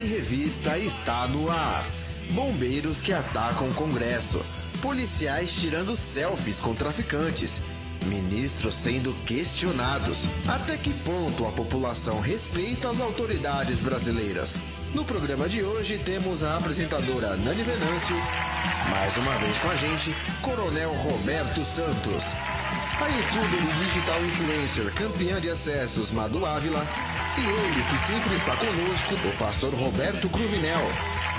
Revista está no ar. Bombeiros que atacam o Congresso. Policiais tirando selfies com traficantes. Ministros sendo questionados. Até que ponto a população respeita as autoridades brasileiras? No programa de hoje temos a apresentadora Nani Venâncio. Mais uma vez com a gente, Coronel Roberto Santos. A youtuber e digital influencer campeã de acessos Madu Ávila. E ele, que sempre está conosco, o pastor Roberto Cruvinel.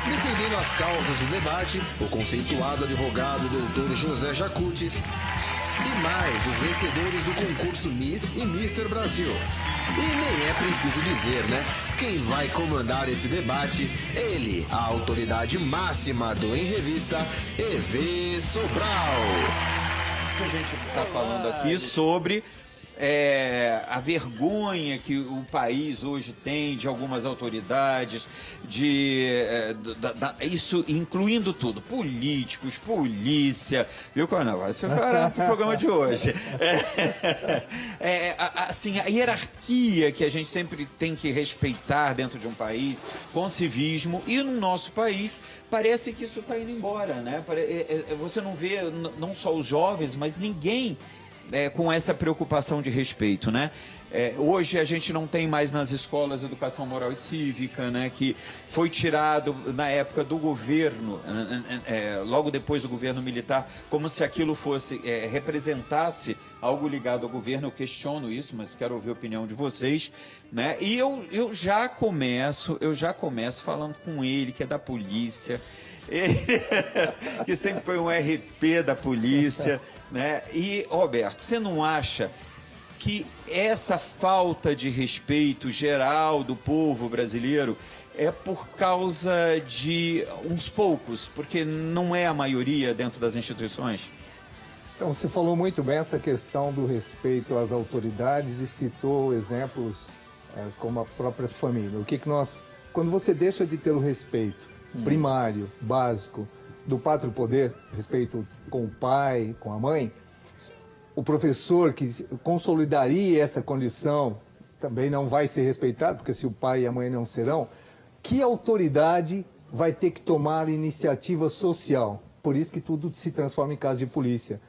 Defendendo as causas do debate, o conceituado advogado Dr. José Jacutes. E mais os vencedores do concurso Miss e Mister Brasil. E nem é preciso dizer, né? Quem vai comandar esse debate, ele, a autoridade máxima do Em Revista, EV Sobral. A gente está falando aqui sobre a vergonha que o país hoje tem de algumas autoridades, isso incluindo tudo, políticos, polícia, viu, Coronel? Vai se preparando para o programa de hoje. Assim, a hierarquia que a gente sempre tem que respeitar dentro de um país, com civismo, e no nosso país parece que isso está indo embora, né? Você não vê não só os jovens, mas ninguém com essa preocupação de respeito, né? Hoje a gente não tem mais nas escolas educação moral e cívica, né? Que foi tirado na época do governo, logo depois do governo militar, como se aquilo fosse, representasse algo ligado ao governo. Eu questiono isso, mas quero ouvir a opinião de vocês, né? E eu já começo falando com ele, que é da polícia, que sempre foi um RP da polícia, né? E, Roberto, você não acha que essa falta de respeito geral do povo brasileiro é por causa de uns poucos, porque não é a maioria dentro das instituições? Então, você falou muito bem essa questão do respeito às autoridades e citou exemplos como a própria família. Quando você deixa de ter o respeito primário, básico, do pátrio poder, respeito com o pai, com a mãe, o professor que consolidaria essa condição também não vai ser respeitado, porque se o pai e a mãe não serão, que autoridade vai ter que tomar iniciativa social? Por isso que tudo se transforma em caso de polícia.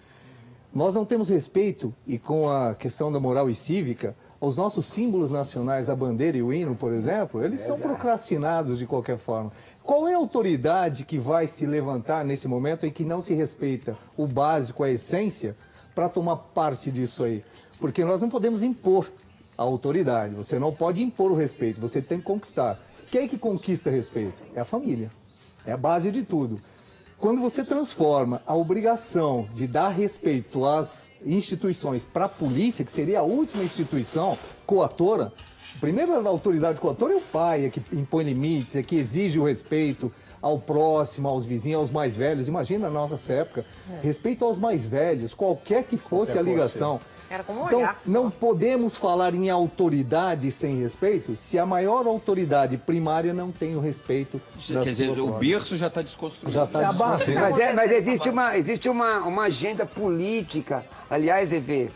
Nós não temos respeito, e com a questão da moral e cívica, os nossos símbolos nacionais, a bandeira e o hino, por exemplo, eles são procrastinados de qualquer forma. Qual é a autoridade que vai se levantar nesse momento em que não se respeita o básico, a essência, para tomar parte disso aí? Porque nós não podemos impor a autoridade, você não pode impor o respeito, você tem que conquistar. Quem é que conquista respeito? É a família, é a base de tudo. Quando você transforma a obrigação de dar respeito às instituições para a polícia, que seria a última instituição coatora, a primeira autoridade coatora é o pai, é que impõe limites, é que exige o respeito ao próximo, aos vizinhos, aos mais velhos. Imagina na nossa época, respeito aos mais velhos, qualquer que fosse a ligação. Era como um então, olhar só. não podemos falar em autoridade sem respeito se a maior autoridade primária não tem o respeito. Quer dizer, o berço já está desconstruído. Já está desconstruído. Mas existe uma agenda política. Aliás, EV,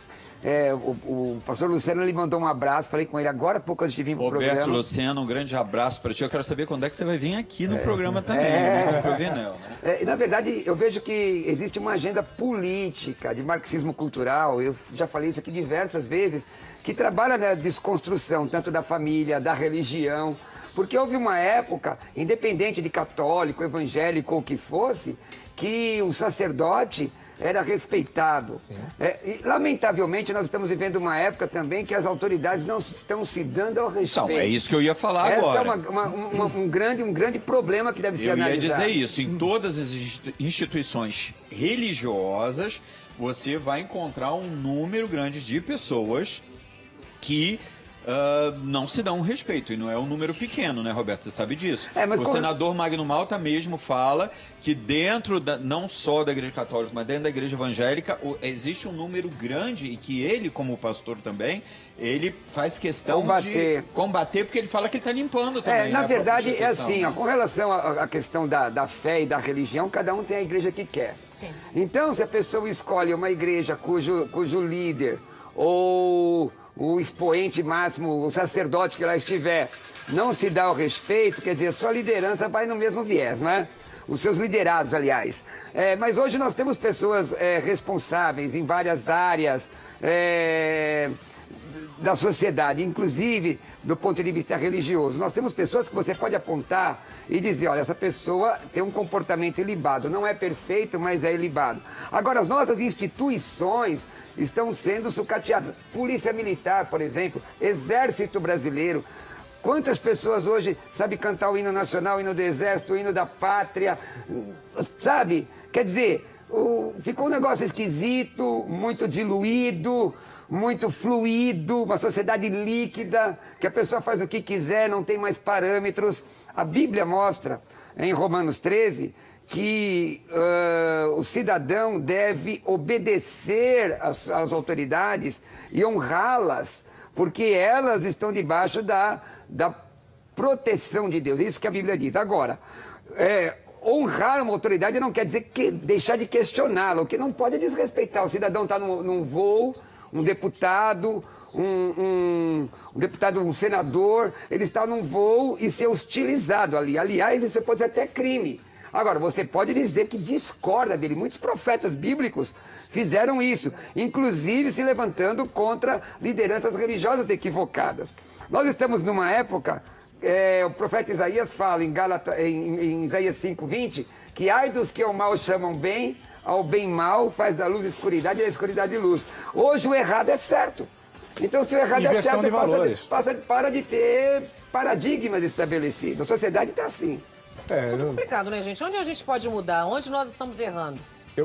o pastor Luciano, ele mandou um abraço, falei com ele agora há pouco antes de vir para o programa. Roberto Luciano, um grande abraço para ti. Eu quero saber quando é que você vai vir aqui no programa também, né, com o Cruvinel, né? Na verdade, eu vejo que existe uma agenda política de marxismo cultural, eu já falei isso aqui diversas vezes, que trabalha na desconstrução tanto da família, da religião, porque houve uma época, independente de católico, evangélico ou o que fosse, que o sacerdote era respeitado. E, lamentavelmente, nós estamos vivendo uma época também que as autoridades não estão se dando ao respeito. Então, é isso que eu ia falar agora. Esse é um grande problema que deve ser analisado. Eu ia dizer isso. Em todas as instituições religiosas, você vai encontrar um número grande de pessoas que não se dão um respeito, e não é um número pequeno, né, Roberto? Você sabe disso. O senador Magno Malta mesmo fala que dentro, não só da Igreja Católica, mas dentro da Igreja Evangélica, existe um número grande, e que ele, como pastor também, ele faz questão de combater, porque ele fala que ele está limpando também. Na verdade, é assim, com relação à questão da fé e da religião, cada um tem a igreja que quer. Sim. Então, se a pessoa escolhe uma igreja cujo líder ou o expoente máximo, o sacerdote que lá estiver, não se dá o respeito, quer dizer, a sua liderança vai no mesmo viés, não é? Os seus liderados, aliás. Mas hoje nós temos pessoas responsáveis em várias áreas da sociedade, inclusive do ponto de vista religioso. Nós temos pessoas que você pode apontar e dizer, olha, essa pessoa tem um comportamento ilibado, não é perfeito, mas é ilibado. Agora, as nossas instituições estão sendo sucateadas. Polícia Militar, por exemplo, Exército Brasileiro. Quantas pessoas hoje sabem cantar o hino nacional, o hino do Exército, o hino da pátria, sabe? Quer dizer, ficou um negócio esquisito, muito diluído, muito fluido, uma sociedade líquida, que a pessoa faz o que quiser, não tem mais parâmetros. A Bíblia mostra, em Romanos 13, que o cidadão deve obedecer às autoridades e honrá-las, porque elas estão debaixo da proteção de Deus. Isso que a Bíblia diz. Agora, honrar uma autoridade não quer dizer deixar de questioná-la. O que não pode é desrespeitar. O cidadão está num voo, um deputado, um deputado, um senador, ele está num voo e ser hostilizado ali. Aliás, isso pode ser até crime. Agora, você pode dizer que discorda dele. Muitos profetas bíblicos fizeram isso, inclusive se levantando contra lideranças religiosas equivocadas. Nós estamos numa época, o profeta Isaías fala em Isaías 5:20, que ai dos que ao mal chamam bem, ao bem mal, faz da luz escuridade e da escuridade luz. Hoje o errado é certo. Então, se o errado é certo, para de ter paradigmas estabelecidos. A sociedade está assim. Tudo complicado, né, gente? Onde a gente pode mudar? Onde nós estamos errando?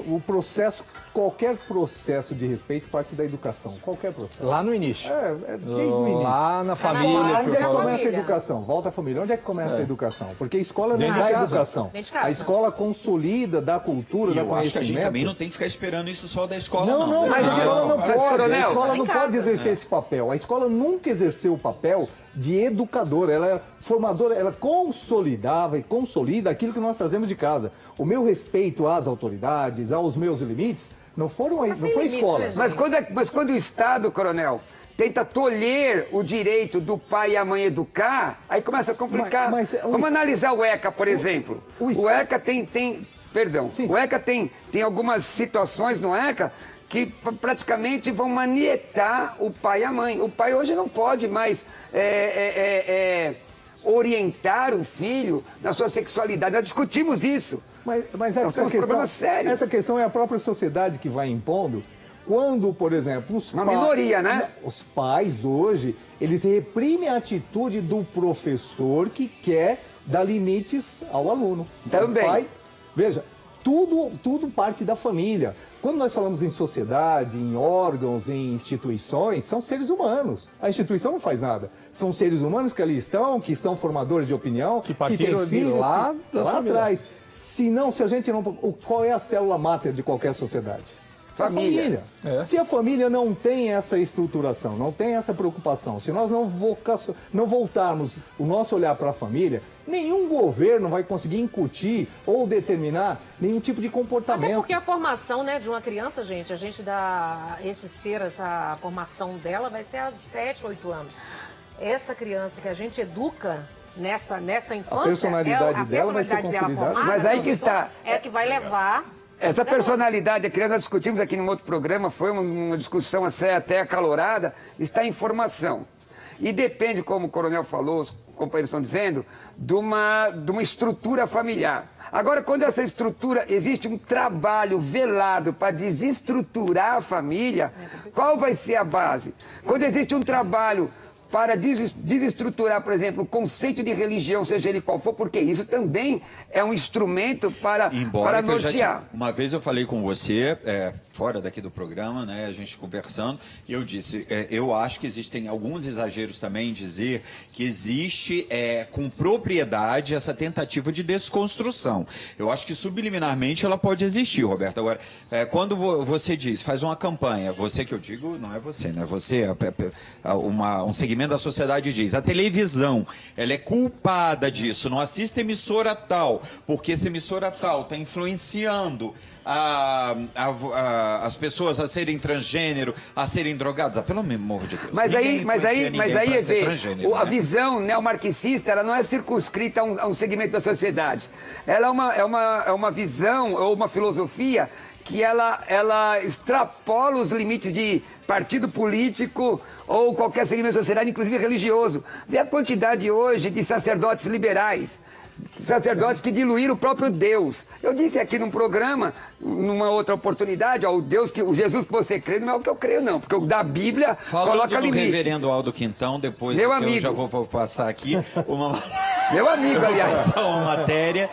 O processo, qualquer processo de respeito parte da educação, qualquer processo. Lá no início. Desde o início. Lá na família. Onde é que começa a educação? Volta à família. Onde é que começa a educação? Porque a escola não dá educação. A escola consolida, dá cultura, dá conhecimento. Eu acho que a gente também não tem que ficar esperando isso só da escola, não. Não, mas a escola não pode. A escola não pode exercer né? esse papel. A escola nunca exerceu o papel de educadora, ela é formadora, ela consolidava e consolida aquilo que nós trazemos de casa. O meu respeito às autoridades, aos meus limites, não foi escola. Mas quando o Estado, coronel, tenta tolher o direito do pai e a mãe educar, aí começa a complicar. Vamos analisar o ECA, por exemplo. O ECA o ECA tem algumas situações no ECA que praticamente vão manietar o pai e a mãe. O pai hoje não pode mais orientar o filho na sua sexualidade. Nós discutimos isso. Mas essa questão é a própria sociedade que vai impondo. Quando, por exemplo, minoria, né? Os pais hoje, eles reprimem a atitude do professor que quer dar limites ao aluno. Também. O pai, veja, tudo parte da família. Quando nós falamos em sociedade, em órgãos, em instituições, são seres humanos. A instituição não faz nada. São seres humanos que ali estão, que são formadores de opinião, que têm filhos lá atrás. Se a gente não... Qual é a célula máter de qualquer sociedade? Família. Se a família não tem essa estruturação, não tem essa preocupação, se nós não voltarmos o nosso olhar para a família, nenhum governo vai conseguir incutir ou determinar nenhum tipo de comportamento. Até porque a formação, né, de uma criança, gente, a gente dá essa formação dela vai até aos 7, 8 anos. Essa criança que a gente educa nessa infância, a personalidade dela vai ser consolidada. Mas aí que está. É que vai levar... Essa personalidade, a criança, nós discutimos aqui num outro programa, foi uma discussão até acalorada, está em formação. E depende, como o coronel falou, os companheiros estão dizendo, de uma estrutura familiar. Agora, quando essa estrutura, existe um trabalho velado para desestruturar a família, qual vai ser a base? Quando existe um trabalho para desestruturar, por exemplo, o conceito de religião, seja ele qual for, porque isso também é um instrumento para nortear. Uma vez eu falei com você, fora daqui do programa, né, a gente conversando, e eu disse, eu acho que existem alguns exageros também em dizer que existe com propriedade essa tentativa de desconstrução. Eu acho que subliminarmente ela pode existir, Roberto. Agora, quando você diz, faz uma campanha, você que eu digo, não é você, né? Você um segmento entretenimento da sociedade diz, a televisão, ela é culpada disso, não assiste emissora tal, porque essa emissora tal está influenciando as pessoas a serem transgênero, a serem drogadas, pelo amor de Deus. Mas aí, a né? visão neomarxista, ela não é circunscrita a um segmento da sociedade. Ela é uma visão ou uma filosofia que ela extrapola os limites de partido político ou qualquer segmento da sociedade, inclusive religioso. Vê a quantidade hoje de sacerdotes liberais, sacerdotes que diluíram o próprio Deus. Eu disse aqui num programa, numa outra oportunidade, ó, o Jesus que você crê não é o que eu creio, não, porque o da Bíblia coloca limites. Reverendo Aldo Quintão, depois Meu que amigo. eu já vou passar aqui uma Meu amigo, aliás. uma matéria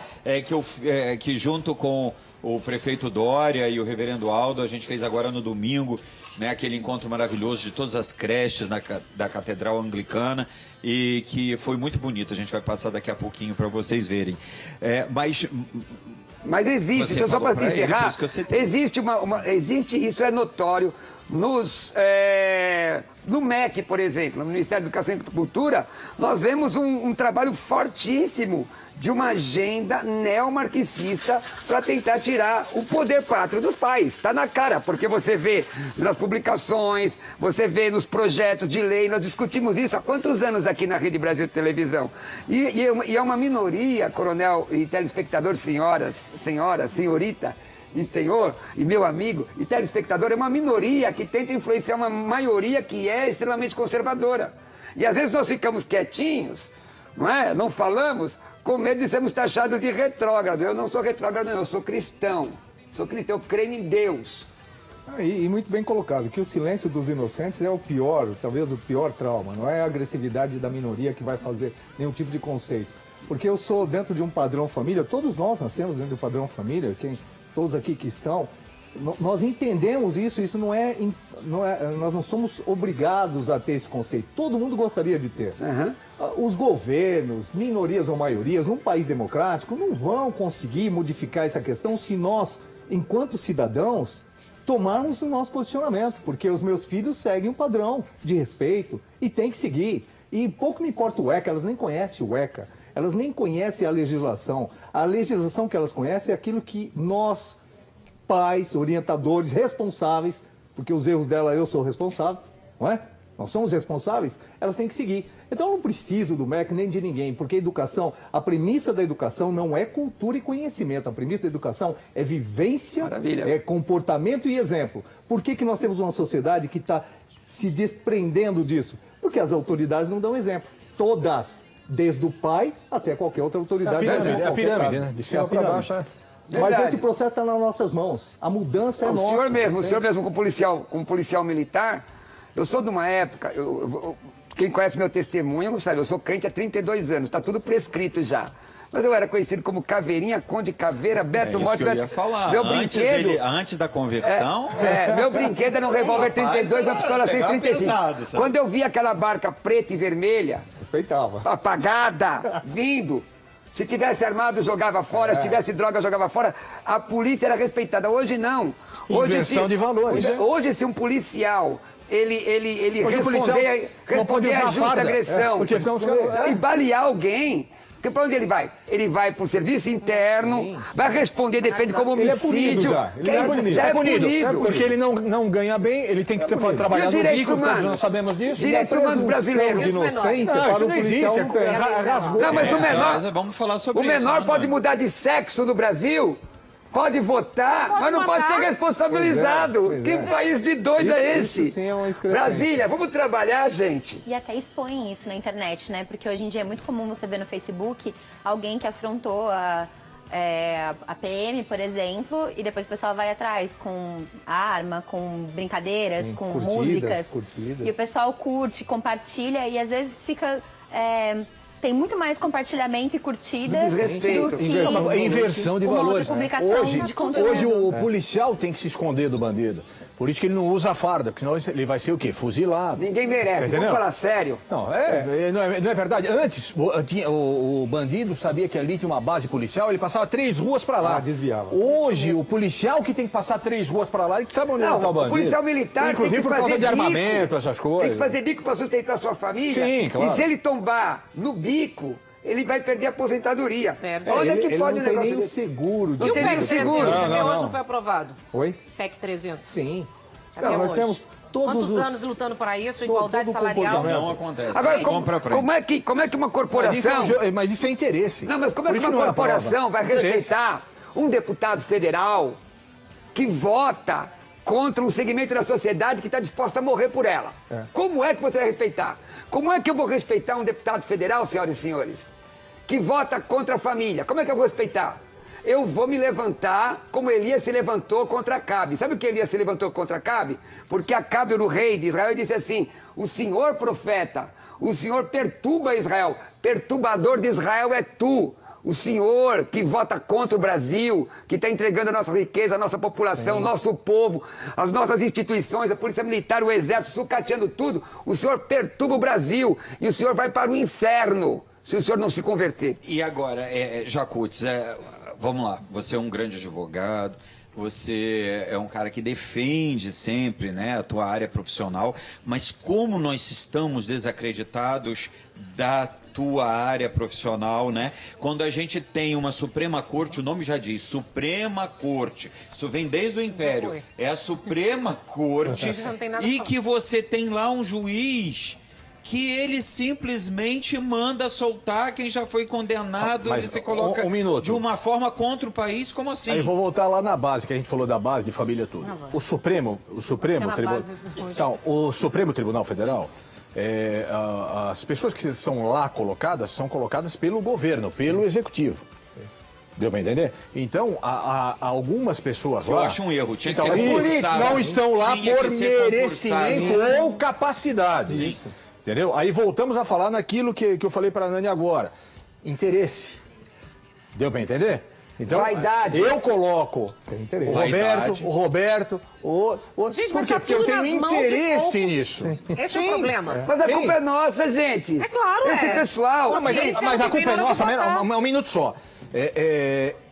que junto com o prefeito Dória e o reverendo Aldo, a gente fez agora no domingo, né, aquele encontro maravilhoso de todas as creches da Catedral Anglicana, e que foi muito bonito. A gente vai passar daqui a pouquinho para vocês verem. Mas existe, só para encerrar, existe, isso é notório, no MEC, por exemplo, no Ministério da Educação e Cultura, nós vemos um trabalho fortíssimo de uma agenda neomarxista para tentar tirar o poder pátrio dos pais. Está na cara, porque você vê nas publicações, você vê nos projetos de lei, nós discutimos isso há quantos anos aqui na Rede Brasil de Televisão. E é uma minoria, coronel e telespectador, senhorita, e senhor, e meu amigo, e telespectador, é uma minoria que tenta influenciar uma maioria que é extremamente conservadora. E às vezes nós ficamos quietinhos, não é? Não falamos, com medo de sermos taxados de retrógrado. Eu não sou retrógrado, não, eu sou cristão. Eu creio em Deus. E muito bem colocado, que o silêncio dos inocentes é o pior, talvez o pior trauma. Não é a agressividade da minoria que vai fazer nenhum tipo de conceito. Porque eu sou dentro de um padrão família, todos nós nascemos dentro do padrão família, todos aqui que estão, nós entendemos isso nós não somos obrigados a ter esse conceito. Todo mundo gostaria de ter. Os governos, minorias ou maiorias, num país democrático, não vão conseguir modificar essa questão se nós, enquanto cidadãos, tomarmos o nosso posicionamento, porque os meus filhos seguem um padrão de respeito e tem que seguir. E pouco me importa o ECA, elas nem conhecem o ECA, elas nem conhecem a legislação. A legislação que elas conhecem é aquilo que nós, pais, orientadores, responsáveis, porque os erros dela eu sou responsável, não é? Nós somos responsáveis, elas têm que seguir. Então eu não preciso do MEC nem de ninguém, porque a educação, a premissa da educação não é cultura e conhecimento, a premissa da educação é vivência, é comportamento e exemplo. Por que nós temos uma sociedade que está se desprendendo disso? Porque as autoridades não dão exemplo. Todas, desde o pai até qualquer outra autoridade. É a pirâmide, né? De cima para baixo. Mas esse processo está nas nossas mãos. A mudança é nossa. O senhor mesmo como policial militar, eu sou de uma época, quem conhece meu testemunho não sabe, eu sou crente há 32 anos, está tudo prescrito já. Mas eu era conhecido como Caveirinha, Conde Caveira, Beto Morte. Eu ia falar. Meu brinquedo, antes da conversão. Meu brinquedo era um revólver 32, uma pistola 135. Pesado, quando eu vi aquela barca preta e vermelha, respeitava, apagada, vindo. Se tivesse armado, jogava fora. Se tivesse droga, jogava fora. A polícia era respeitada. Hoje não. Inversão de valores. Hoje, se um policial ele responder a justa agressão e balear alguém, porque para onde ele vai? Ele vai para o serviço interno, vai responder, depende como homicídio. Ele é punido já. É punido. Porque ele não ganha bem, ele tem que trabalhar no bico, todos nós sabemos disso. Direitos humanos brasileiros. De inocência para o policial não tem. Não, mas o menor, vamos falar sobre o menor pode mudar de sexo no Brasil. Pode votar, mas não pode ser responsabilizado. Que país de doido é esse? Isso sim é uma Brasília, vamos trabalhar, gente. E até expõem isso na internet, né? Porque hoje em dia é muito comum você ver no Facebook alguém que afrontou a PM, por exemplo, e depois o pessoal vai atrás com arma, com brincadeiras, com músicas. Curtidas. E o pessoal curte, compartilha e às vezes fica tem muito mais compartilhamento e curtida Desrespeito. do que Inversão de uma outra valores. publicação de conteúdo. Hoje o policial tem que se esconder do bandido. Por isso que ele não usa a farda, porque senão ele vai ser o quê? Fuzilado. Ninguém merece. Entendeu? Vamos falar sério. Não, não é verdade. Antes, o bandido sabia que ali tinha uma base policial, ele passava 3 ruas para lá. Desviava. Hoje, o policial que tem que passar 3 ruas para lá, ele sabe onde está o bandido. O policial militar inclusive tem que por causa fazer de bico, armamento, essas coisas. Tem que fazer bico para sustentar a sua família. Sim, claro. E se ele tombar no bico, ele vai perder a aposentadoria. Perde. Onde é que Ele pode não um tem negócio nem o desse? seguro. Não E o tem PEC nem 300 seguro. até Não. hoje não foi aprovado? Oi? PEC 300. Sim. Até Não, nós hoje. temos todos Quantos os- anos lutando para isso? todo Igualdade o salarial? comportamento. Não acontece. Agora, Vamos pra frente. como é que uma corporação... Mas isso é interesse. Não, mas como é Por que isso uma não corporação vai aprova. respeitar um deputado federal que vota contra um segmento da sociedade que está disposto a morrer por ela? Como é que você vai respeitar? Como é que eu vou respeitar um deputado federal, senhoras e senhores, que vota contra a família? Como é que eu vou respeitar? Eu vou me levantar como Elias se levantou contra Acabe. Sabe o que Elias se levantou contra Acabe? Porque Acabe era o rei de Israel e disse assim: o senhor profeta, o senhor perturba Israel, perturbador de Israel é tu. O senhor que vota contra o Brasil, que está entregando a nossa riqueza, a nossa população, o nosso povo, as nossas instituições, a polícia militar, o exército, sucateando tudo, o senhor perturba o Brasil e o senhor vai para o inferno se o senhor não se converter. E agora, Jacutes, vamos lá, você é um grande advogado, você é um cara que defende sempre, né, a tua área profissional, mas como nós estamos desacreditados da tua área profissional, né? Quando a gente tem uma Suprema Corte, o nome já diz, Suprema Corte, isso vem desde o Império, é a Suprema Corte, Não tem nada a e falar. que você tem lá um juiz que ele simplesmente manda soltar quem já foi condenado, Mas, ele se coloca um minuto. de uma forma contra o país, como assim? Aí eu vou voltar lá na base, que a gente falou da base de família tudo. O Supremo na Tribunal... base do- Então, o Supremo Tribunal Federal, as pessoas que são lá colocadas, são colocadas pelo governo, pelo executivo. Deu pra entender? Então, há algumas pessoas Eu lá... acho um erro, tinha que então, ser e concursado. não estão lá Tinha por que ser merecimento concursado. ou capacidade. Entendeu? Aí voltamos a falar naquilo que eu falei para a Nani agora. Interesse. Deu para entender? Então, Vaidade. eu coloco Tem interesse. o Roberto, Gente, por mas quê? tá Porque eu tudo tenho nas mãos de interesse poucos. nisso. Esse é o problema. Mas a Sim. culpa é nossa, gente. É claro, Esse pessoal... Não, mas Ciência a não tem culpa é nada nossa, pra votar. um minuto só.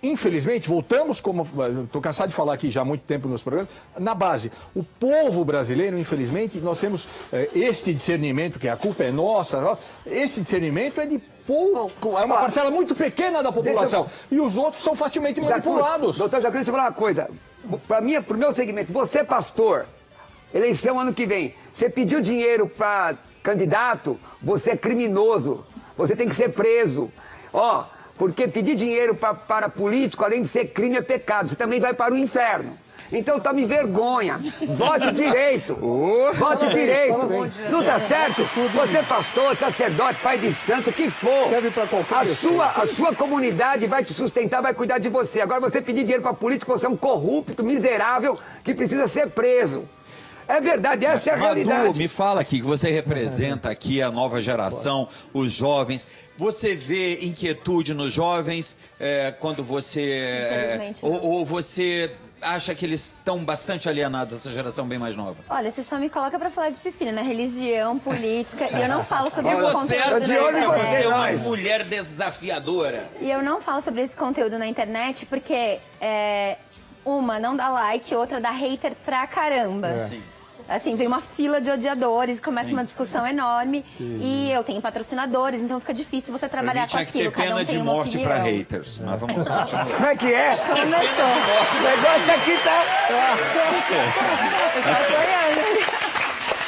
Infelizmente, voltamos, como estou cansado de falar aqui já há muito tempo nos programas, na base. O povo brasileiro, infelizmente, nós temos este discernimento, que a culpa é nossa, este discernimento é de pouco, é uma parcela muito pequena da população. E os outros são facilmente manipulados. Doutor Jacques, deixa eu falar uma coisa. Para o meu segmento, você é pastor, eleição ano que vem, você pediu dinheiro para candidato, você é criminoso, você tem que ser preso. Porque pedir dinheiro para político, além de ser crime, é pecado. Você também vai para o inferno. Então tome vergonha. Vote direito. Vote direito. Não tá certo? Você é pastor, sacerdote, pai de santo, o que for. Serve pra qualquer pessoa. A sua comunidade vai te sustentar, vai cuidar de você. Agora você pedir dinheiro para político, você é um corrupto, miserável, que precisa ser preso. É verdade, essa é a realidade. Madu, me fala aqui, que você representa aqui a nova geração, os jovens. Você vê inquietude nos jovens quando você... Infelizmente, não. ou você acha que eles estão bastante alienados, essa geração bem mais nova? Olha, você só me coloca pra falar de pepino, né? Religião, política, e eu não falo sobre E esse você conteúdo de na olho em internet. você, é uma nós. mulher desafiadora. E eu não falo sobre esse conteúdo na internet porque uma não dá like, outra dá hater pra caramba. Sim. Assim, vem uma fila de odiadores, começa uma discussão enorme e eu tenho patrocinadores, então fica difícil você A trabalhar gente com tinha que aquilo. ter Cada pena um de tem uma morte para opinião. haters. Mas vamos continuar. Como é que é? Começou. O negócio aqui tá... Eu tô apoiando.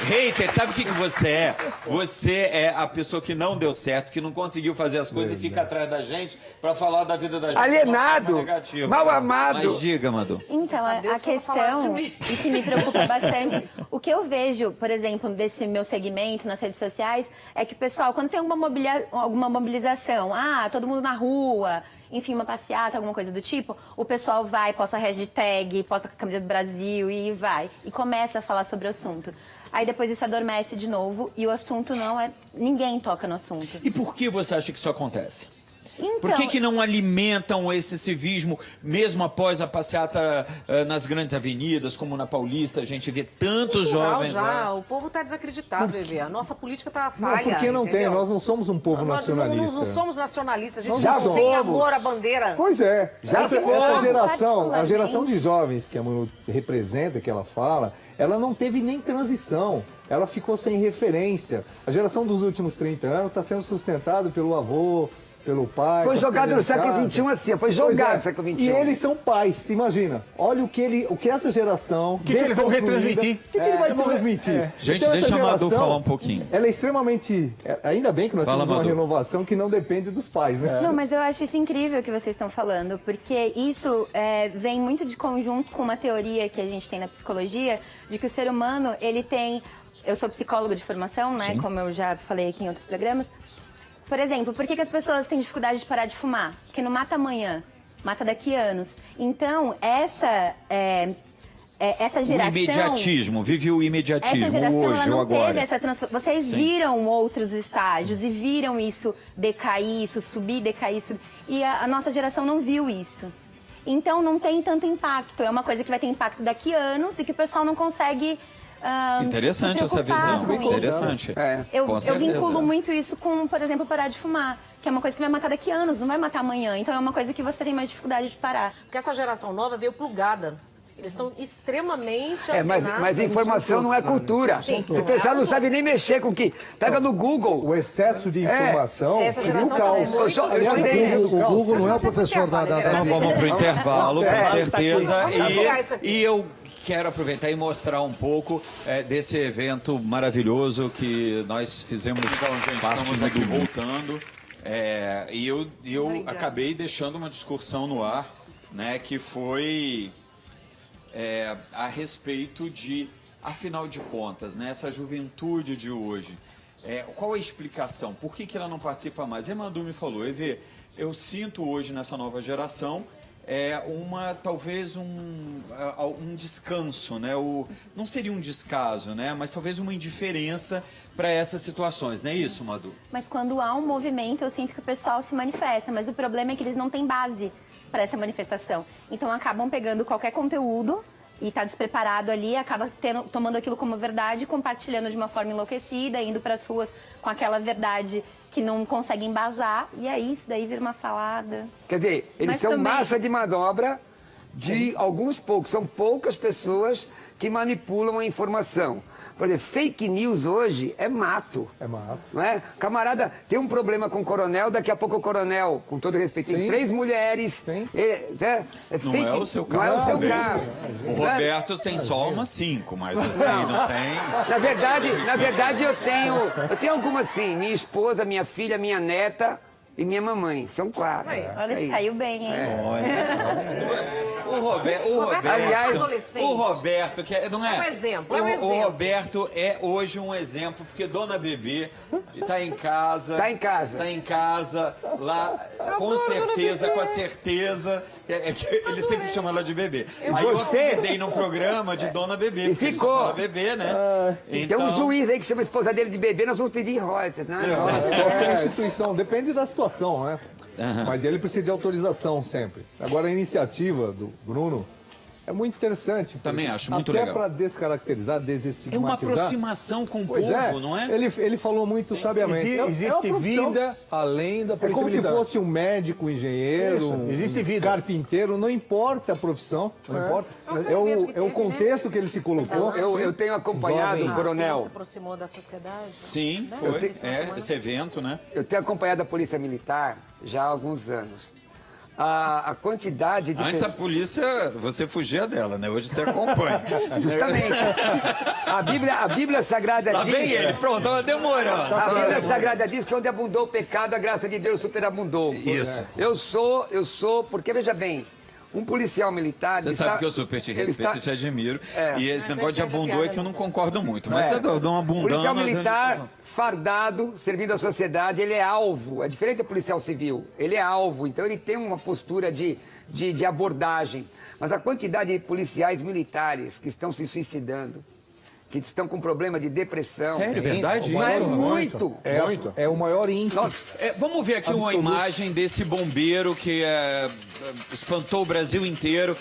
Hater, sabe o que você é? Você é a pessoa que não deu certo, que não conseguiu fazer as coisas e fica atrás da gente pra falar da vida da gente. Alienado, de uma forma negativa. mal amado. Mas diga, Madu. Então, Graças a Deus a que não falaram de questão, mim. e que me preocupa bastante, o que eu vejo, por exemplo, desse meu segmento nas redes sociais, é que o pessoal, quando tem alguma mobilização, todo mundo na rua, enfim, uma passeata, alguma coisa do tipo, o pessoal vai, posta hashtag, posta a camisa do Brasil e vai. E começa a falar sobre o assunto. aí depois isso adormece de novo e o assunto não é... Ninguém toca no assunto. E por que você acha que isso acontece? Então, Por que não alimentam esse civismo, mesmo após a passeata nas grandes avenidas, como na Paulista, a gente vê tantos jovens já, lá? o povo está desacreditado, Bebê. A nossa política está Não, falha. porque não tem, entendeu? nós não somos um povo nacionalista. Não somos nacionalistas, a gente Nós não tem somos. amor à bandeira. Pois é, essa geração, a geração particularmente. de jovens que a Manu representa, que ela fala, ela não teve nem transição, ela ficou sem referência. A geração dos últimos 30 anos está sendo sustentada pelo avô, pelo pai. Foi tá jogado no perdendo século casa. XXI assim, foi Pois jogado é. no século XXI. E eles são pais, imagina. Olha o que essa geração... que eles vão retransmitir? O que ele vai transmitir? Gente, Então, deixa essa a Madu geração, falar um pouquinho. Ela é extremamente... Ainda bem que nós Fala, temos uma Madu. renovação que não depende dos pais, né? Não, mas eu acho isso incrível que vocês estão falando, porque isso vem muito de conjunto com uma teoria que a gente tem na psicologia, de que o ser humano, ele tem... Eu sou psicóloga de formação, né, como eu já falei aqui em outros programas. Por exemplo, por que as pessoas têm dificuldade de parar de fumar? Porque não mata amanhã, mata daqui a anos. Então, essa geração... O imediatismo, vive o Essa imediatismo geração, ela hoje ou não teve agora. essa transformação. Vocês viram outros estágios e viram isso decair, isso subir, decair, subir. E a nossa geração não viu isso. Então, não tem tanto impacto. É uma coisa que vai ter impacto daqui a anos e que o pessoal não consegue... Interessante se essa preocupar visão. com isso. Interessante. Eu Com certeza. vinculo muito isso com, por exemplo, parar de fumar, que é uma coisa que vai matar daqui a anos, não vai matar amanhã. Então é uma coisa que você tem mais dificuldade de parar. Porque essa geração nova veio plugada. Eles estão extremamente Mas antenados. informação não é cultura. Sim. O pessoal não sabe nem mexer com o que. Pega no Google. O excesso de informação Essa cria geração o caos. tá muito- Eu Aliás, tenho- o caos. O Google não é o professor da... Então vamos para o intervalo, com certeza. Vamos pegar isso aqui. E eu quero aproveitar e mostrar um pouco desse evento maravilhoso que nós fizemos. Então, gente, estamos aqui voltando. E eu acabei deixando uma discussão no ar, né, que foi a respeito de, afinal de contas, né, essa juventude de hoje. Qual a explicação? Por que ela não participa mais? A Manu me falou, Evê, eu sinto hoje nessa nova geração talvez um descanso, né? Não seria um descaso, né? Mas talvez uma indiferença para essas situações, não é isso, Madu? Mas quando há um movimento, eu sinto que o pessoal se manifesta. Mas o problema é que eles não têm base para essa manifestação. Então acabam pegando qualquer conteúdo e está despreparado ali, acaba tomando aquilo como verdade, compartilhando de uma forma enlouquecida, indo para as ruas com aquela verdade que não consegue embasar, e aí isso daí vira uma salada. Quer dizer, eles Mas são também- massa de manobra de alguns poucos. São poucas pessoas que manipulam a informação. Por exemplo, fake news hoje é mato. É mato. Não é? Camarada, tem um problema com o coronel, daqui a pouco o coronel, com todo respeito, tem Sim. 3 mulheres. Sim. Não é o seu caso. Não é o seu também. caso. O Roberto tem só umas 5, mas assim, não tem... Na verdade eu tenho algumas sim. Minha esposa, minha filha, minha neta e minha mamãe. São 4. Olha, Aí. saiu bem, hein? O Roberto, Aliás, adolescente. o Roberto, que não é? É um exemplo, é um O exemplo. Roberto é hoje um exemplo, porque Dona Bebê está em casa. Tá em casa. Está em casa, lá, com certeza, com a certeza. Que ele sempre chama ela de bebê. Aí eu Você- apelidei no programa de Dona Bebê, E porque ele ficou. só fala bebê, né? Tem um juiz aí que chama a esposa dele de bebê, nós vamos pedir royalties, né? É a instituição, depende da situação, né? Mas ele precisa de autorização sempre. Agora, a iniciativa do Bruno é muito interessante. Também porque acho muito até legal. para descaracterizar, É uma desestigmatizar. aproximação com o Pois povo, não é? Ele falou muito sabiamente. É uma Existe profissão. vida além da É polícia como se militar. fosse um médico, um engenheiro, Isso, um existe vida. carpinteiro, não importa a profissão, não importa. É É um o, evento que é o teve, contexto que ele se colocou. Eu tenho acompanhado Jovem. o Ele coronel. se aproximou da sociedade. Sim, Né? foi. Esse final de semana. Esse evento, né? Eu tenho acompanhado a Polícia Militar já há alguns anos. A quantidade de Antes a polícia, você fugia dela, né? Hoje você acompanha. Justamente. A Bíblia Sagrada Lá diz... vem ele, pronto, tava demorando. A Bíblia Sagrada diz que onde abundou o pecado, a graça de Deus superabundou. Isso. Eu sou, porque veja bem, um policial militar... Você sabe que eu super te respeito e te admiro. E esse negócio de abundou é que eu não concordo muito. Mas eu dou uma abundando... Policial militar fardado, servindo à sociedade, ele é alvo. É diferente do policial civil. Ele é alvo, então ele tem uma postura de abordagem. Mas a quantidade de policiais militares que estão se suicidando que estão com problema de depressão. Sério, verdade? Mas Isso? muito. É o maior índice. Vamos ver aqui uma imagem desse bombeiro que espantou o Brasil inteiro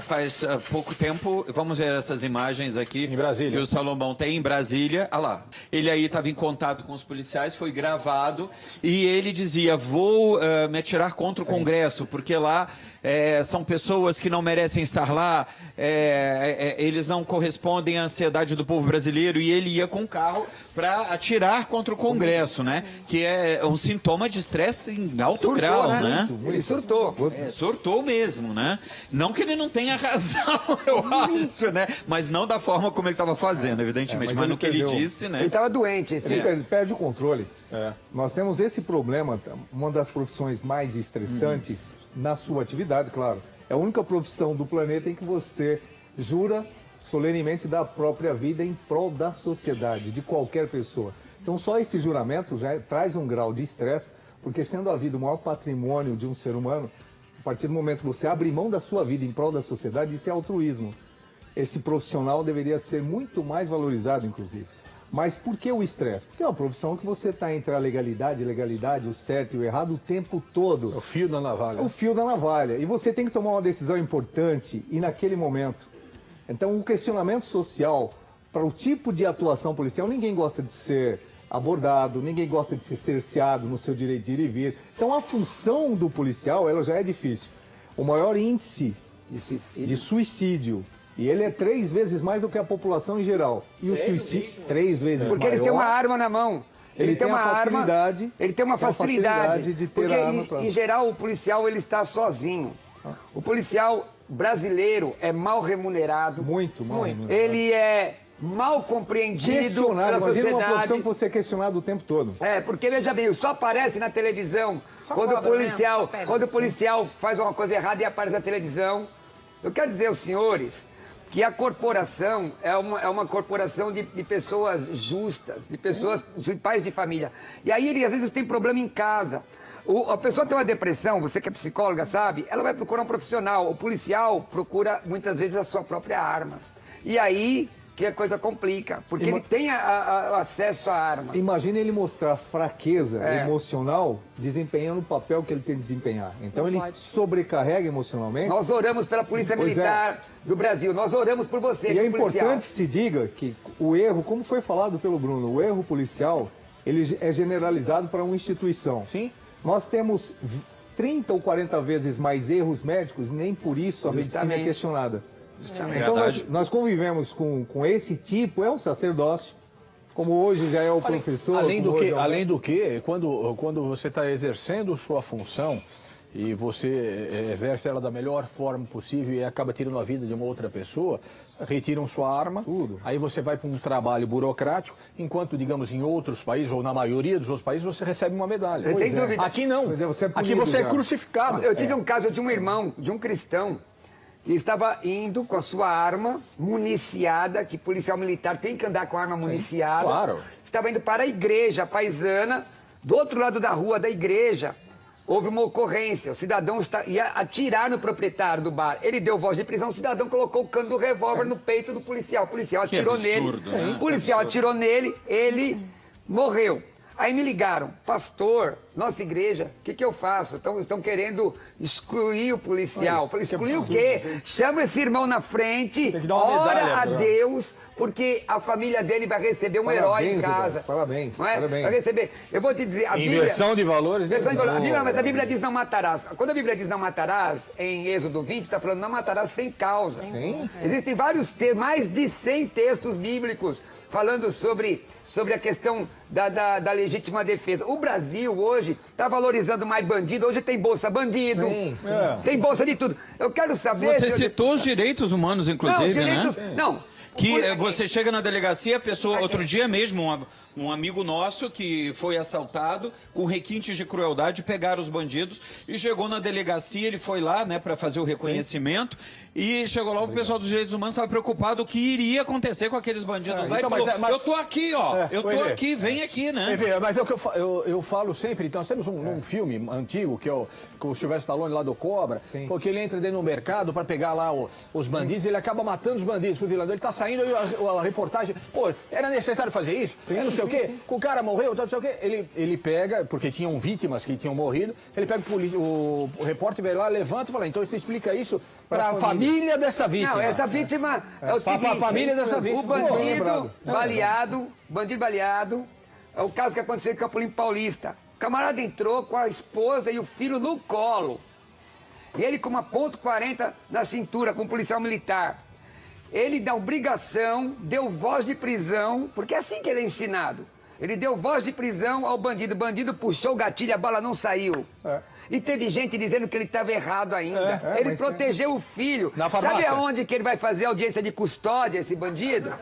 faz pouco tempo. Vamos ver essas imagens aqui. Em Brasília. Que o Salomão tem em Brasília. Olha lá. Ele aí estava em contato com os policiais, foi gravado e ele dizia, vou me atirar contra o Congresso, porque lá são pessoas que não merecem estar lá, eles não correspondem à ansiedade do povo brasileiro, e ele ia com o carro para atirar contra o Congresso, né? Que é um sintoma de estresse em alto grau, né? Ele surtou. Surtou mesmo, né? Não que ele não tenha razão, eu acho, né? Mas não da forma como ele estava fazendo, evidentemente, mas no que ele disse, né? Ele estava doente. Ele perde o controle. Nós temos esse problema, uma das profissões mais estressantes na sua atividade, claro. É a única profissão do planeta em que você jura solenemente da própria vida em prol da sociedade, de qualquer pessoa. Então só esse juramento já traz um grau de estresse, porque sendo a vida o maior patrimônio de um ser humano, a partir do momento que você abre mão da sua vida em prol da sociedade, isso é altruísmo. Esse profissional deveria ser muito mais valorizado, inclusive. Mas por que o estresse? Porque é uma profissão que você está entre a legalidade, o certo e o errado o tempo todo. É o fio da navalha. O fio da navalha. E você tem que tomar uma decisão importante e naquele momento. Então, o questionamento social para o tipo de atuação policial, ninguém gosta de ser abordado, ninguém gosta de ser cerceado no seu direito de ir e vir. Então, a função do policial, ela já é difícil. O maior índice de suicídio, e ele é 3 vezes mais do que a população em geral. E o suicídio, 3 vezes maior. Porque eles têm uma arma na mão. Ele tem uma facilidade. Ele tem uma facilidade de ter porque, a arma pra... em geral, o policial ele está sozinho. O policial brasileiro é mal remunerado. Muito mal remunerado. Ele é mal compreendido questionado, pela sociedade. Imagina uma profissão que você é questionado o tempo todo. Porque, veja bem, só aparece na televisão quando o policial faz uma coisa errada e aparece na televisão. Eu quero dizer aos senhores que a corporação é uma corporação de pessoas justas, de pessoas, de pais de família. E aí ele às vezes tem problema em casa. A pessoa tem uma depressão, você que é psicóloga sabe, ela vai procurar um profissional. O policial procura muitas vezes a sua própria arma. E aí que a coisa complica, porque ele tem acesso à arma. Imagina ele mostrar fraqueza emocional desempenhando o papel que ele tem que desempenhar. Então ele sobrecarrega emocionalmente. Nós oramos pela Polícia Militar do Brasil, nós oramos por você, e é importante que se diga que o erro, como foi falado pelo Bruno, o erro policial, ele é generalizado para uma instituição. Sim. Nós temos 30 ou 40 vezes mais erros médicos, nem por isso a medicina é questionada. Então nós convivemos com esse tipo, é um sacerdócio, como hoje já é o professor. Além do que, quando você está exercendo sua função e você exerce ela da melhor forma possível e acaba tirando a vida de uma outra pessoa, retiram sua arma, aí você vai para um trabalho burocrático, enquanto, digamos, em outros países, ou na maioria dos outros países, você recebe uma medalha. Sem dúvida. Aqui não. Aqui você é crucificado. Eu tive um caso de um irmão, de um cristão, que estava indo com a sua arma municiada, que policial militar tem que andar com a arma municiada. Claro. Estava indo para a igreja paisana, do outro lado da rua da igreja, houve uma ocorrência, o cidadão ia atirar no proprietário do bar. Ele deu voz de prisão, o cidadão colocou o cano do revólver no peito do policial. O policial atirou nele. Né? O policial atirou nele, ele morreu. Aí me ligaram, pastor, nossa igreja, o que eu faço? Estão querendo excluir o policial. Eu falei, excluir o quê? Chama esse irmão na frente, ora a Deus, porque a família dele vai receber um herói em casa. Parabéns, parabéns. Vai receber. Eu vou te dizer, a Bíblia... Inversão de valores. Inversão de valores. Mas a Bíblia diz não matarás. Quando a Bíblia diz não matarás, em Êxodo 20, está falando não matarás sem causa. Sim. Existem vários textos, mais de 100 textos bíblicos falando sobre a questão da legítima defesa. O Brasil hoje está valorizando mais bandido. Hoje tem bolsa bandido, tem bolsa de tudo. Eu quero saber... Você citou os direitos humanos, inclusive, né? Não. Que você chega na delegacia, a pessoa, outro dia mesmo, um amigo nosso que foi assaltado com requintes de crueldade, pegaram os bandidos e chegou na delegacia, ele foi lá, né, para fazer o reconhecimento e chegou lá, o pessoal dos direitos humanos estava preocupado o que iria acontecer com aqueles bandidos lá e falou, eu tô aqui, ó, eu tô aqui, vem aqui, né? Mas é o que eu falo sempre, então, nós temos um filme antigo, que é o Sylvester Stallone lá do Cobra, porque ele entra dentro do mercado para pegar lá os bandidos, ele acaba matando os bandidos, ele está saindo saindo e a reportagem, pô, era necessário fazer isso? Não sei o quê, o cara morreu, não sei o quê. Ele pega, porque tinham vítimas que tinham morrido, ele pega o repórter, vai lá, levanta e fala, então você explica isso para a família dessa vítima. Não, essa vítima é o seguinte... Para a família dessa vítima. O bandido baleado, é o caso que aconteceu em Campo Limpo Paulista. O camarada entrou com a esposa e o filho no colo. E ele com uma .40 na cintura, com um policial militar. Ele, da obrigação, deu voz de prisão, porque é assim que ele é ensinado. Ele deu voz de prisão ao bandido. O bandido puxou o gatilho, a bala não saiu. E teve gente dizendo que ele estava errado ainda. Ele protegeu o filho. Na farmácia. Sabe aonde que ele vai fazer audiência de custódia, esse bandido?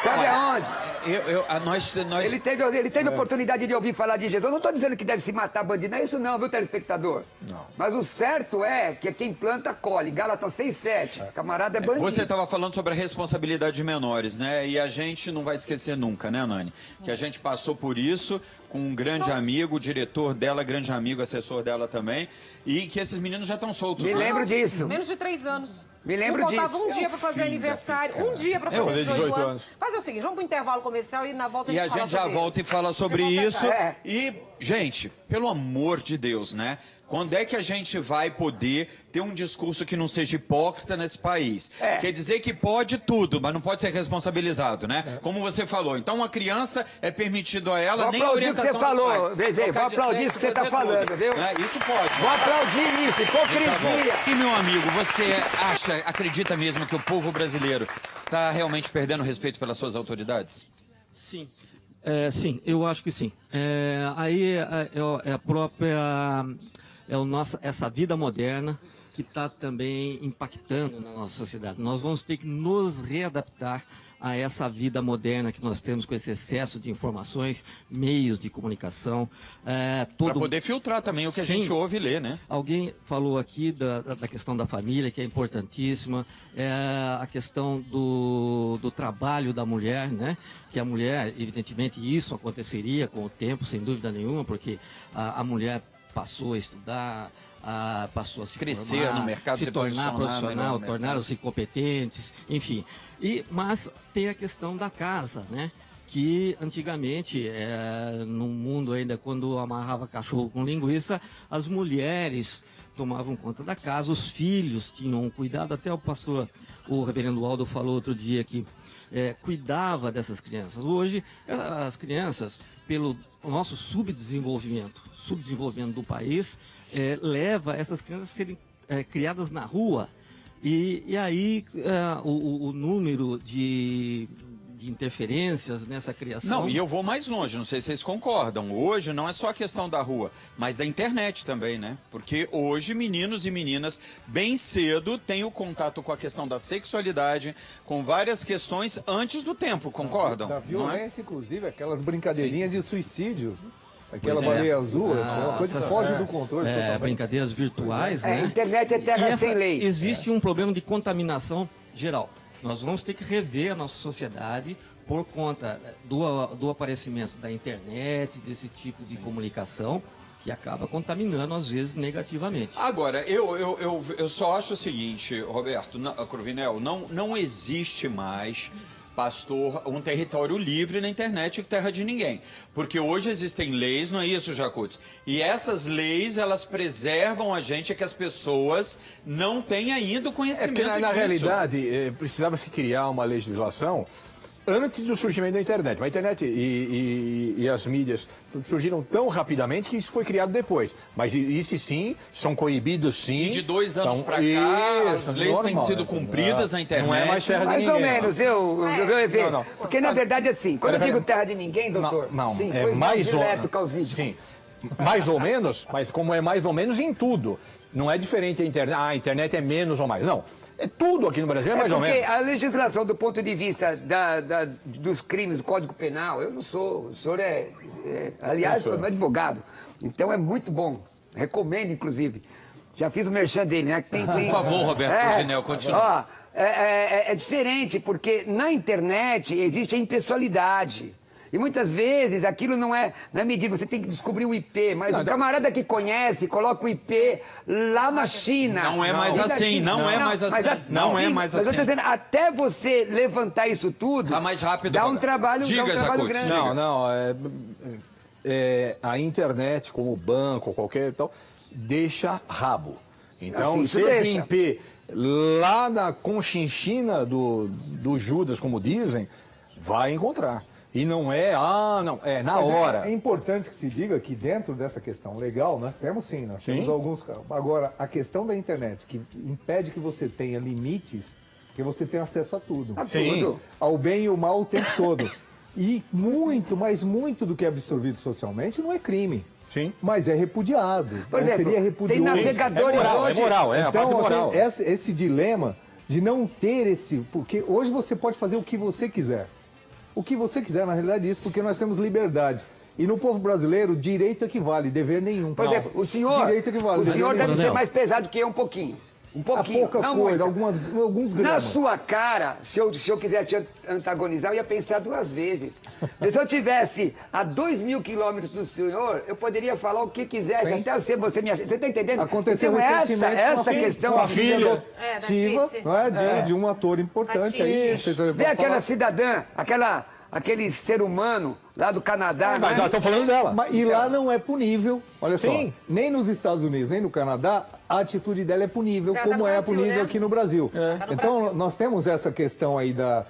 Sabe aonde? Ele teve a oportunidade de ouvir falar de Jesus. Eu não estou dizendo que deve se matar bandido, não é isso não, viu, telespectador? Não. Mas o certo é que quem planta, colhe. Gálatas 6:7. Camarada é bandido. Você estava falando sobre a responsabilidade de menores, né? E a gente não vai esquecer nunca, né, Nani? Que a gente passou por isso com um grande amigo, o diretor dela, grande amigo, assessor dela também. E que esses meninos já estão soltos. Me lembro disso. Menos de 3 anos. Me lembro disso. Faltava um dia para fazer aniversário, um dia para fazer 18 anos. Fazer o seguinte, vamos para o intervalo comercial e na volta a gente já volta e fala sobre isso. E, gente, pelo amor de Deus, né? Quando é que a gente vai poder ter um discurso que não seja hipócrita nesse país? Quer dizer que pode tudo, mas não pode ser responsabilizado, né? Como você falou. Então, uma criança é permitido a ela, nem a orientação dos pais. Vou aplaudir isso que você está falando, viu? Isso pode. Vou aplaudir isso, hipocrisia. E, meu amigo, você acredita mesmo que o povo brasileiro está realmente perdendo respeito pelas suas autoridades? Sim. Sim, eu acho que sim. Aí é a própria... essa vida moderna que está também impactando na nossa sociedade. Nós vamos ter que nos readaptar a essa vida moderna que nós temos com esse excesso de informações, meios de comunicação. Para poder filtrar também o que a gente ouve e lê, né? Alguém falou aqui da questão da família, que é importantíssima, a questão do trabalho da mulher, né? Que a mulher, evidentemente, isso aconteceria com o tempo, sem dúvida nenhuma, porque a mulher passou a estudar, passou a se crescer formar, no mercado, se tornar profissional, tornaram-se competentes, enfim. Mas tem a questão da casa, né? Que antigamente, no mundo ainda, quando amarrava cachorro com linguiça, as mulheres tomavam conta da casa, os filhos tinham cuidado, até o reverendo Aldo falou outro dia que cuidava dessas crianças. Hoje, as crianças, pelo nosso subdesenvolvimento do país, leva essas crianças a serem criadas na rua. E aí o número de interferências nessa criação... Não, e eu vou mais longe, não sei se vocês concordam. Hoje não é só a questão da rua, mas da internet também, né? Porque hoje meninos e meninas, bem cedo, têm o contato com a questão da sexualidade, com várias questões antes do tempo, concordam? Da violência, inclusive, aquelas brincadeirinhas de suicídio. Aquela baleia azul, uma coisa que foge do controle. Brincadeiras virtuais, né? A internet é terra sem lei. Existe um problema de contaminação geral. Nós vamos ter que rever a nossa sociedade por conta do aparecimento da internet, desse tipo de comunicação, que acaba contaminando, às vezes, negativamente. Agora, eu só acho o seguinte, Roberto, Cruvinel, não existe mais... pastor, um território livre na internet, terra de ninguém. Porque hoje existem leis, não é isso, Jacutz? E essas leis, elas preservam a gente, que as pessoas não têm ainda o conhecimento disso. Na realidade, precisava se criar uma legislação antes do surgimento da internet. A internet e as mídias surgiram tão rapidamente que isso foi criado depois. Mas isso sim, são coibidos sim. E de 2 anos para cá, as leis têm sido cumpridas na internet. Não é mais terra de ninguém. Mais ou menos, eu ver. Não. Porque na verdade é assim, quando eu digo terra de ninguém, doutor... Não, sim, é mais ou menos. Sim, mais ou menos, mas como é mais ou menos em tudo. Não é diferente a internet. A internet é menos ou mais. Não. É tudo aqui no Brasil, é mais ou menos. Porque a legislação, do ponto de vista dos crimes do Código Penal, eu não sou. O senhor aliás, é meu advogado. Então é muito bom. Recomendo, inclusive. Já fiz o merchan dele, né? Por favor, Roberto Cruvinel, continua. É diferente, porque na internet existe a impessoalidade. E muitas vezes aquilo não é medido, você tem que descobrir o IP, mas o camarada que conhece, coloca o IP lá na China. Não é mais assim, não é mais assim. Não é mais assim. Mas eu tô dizendo, até você levantar isso tudo, tá mais rápido. Dá um trabalho, grande. Não, a internet, como banco, qualquer tal, deixa rabo. Então, se tem IP lá na conchinchina do Judas, como dizem, vai encontrar. E não é, é na hora. É importante que se diga que dentro dessa questão legal, nós temos sim, temos alguns. Agora, a questão da internet, que impede que você tenha limites, porque você tem acesso a tudo. Sim. Ao bem e o mal o tempo todo. E muito, mas muito do que é absorvido socialmente não é crime. Sim. Mas é repudiado. Por exemplo, seria repudiado. Tem navegadores hoje. É moral, então, a parte moral. Esse dilema de não ter esse... Porque hoje você pode fazer o que você quiser. O que você quiser, na realidade, é isso, porque nós temos liberdade. E no povo brasileiro, direito equivale, dever nenhum. Por exemplo, o senhor deve ser mais pesado que eu um pouquinho. Um pouquinho. Pouca coisa, alguns gramas. Na sua cara, se eu quiser te antagonizar, eu ia pensar 2 vezes. Se eu tivesse a 2.000 quilômetros do senhor, eu poderia falar o que quisesse, até você me achar. Você está entendendo? Aconteceu então, recentemente essa questão... uma filha adotiva, de um ator importante aí. Vê aquela cidadã, aquele ser humano lá do Canadá. Mas nós estamos falando dela. E lá não é punível, olha só, nem nos Estados Unidos, nem no Canadá, a atitude dela é punível, como é punível aqui no Brasil. Então, nós temos essa questão aí da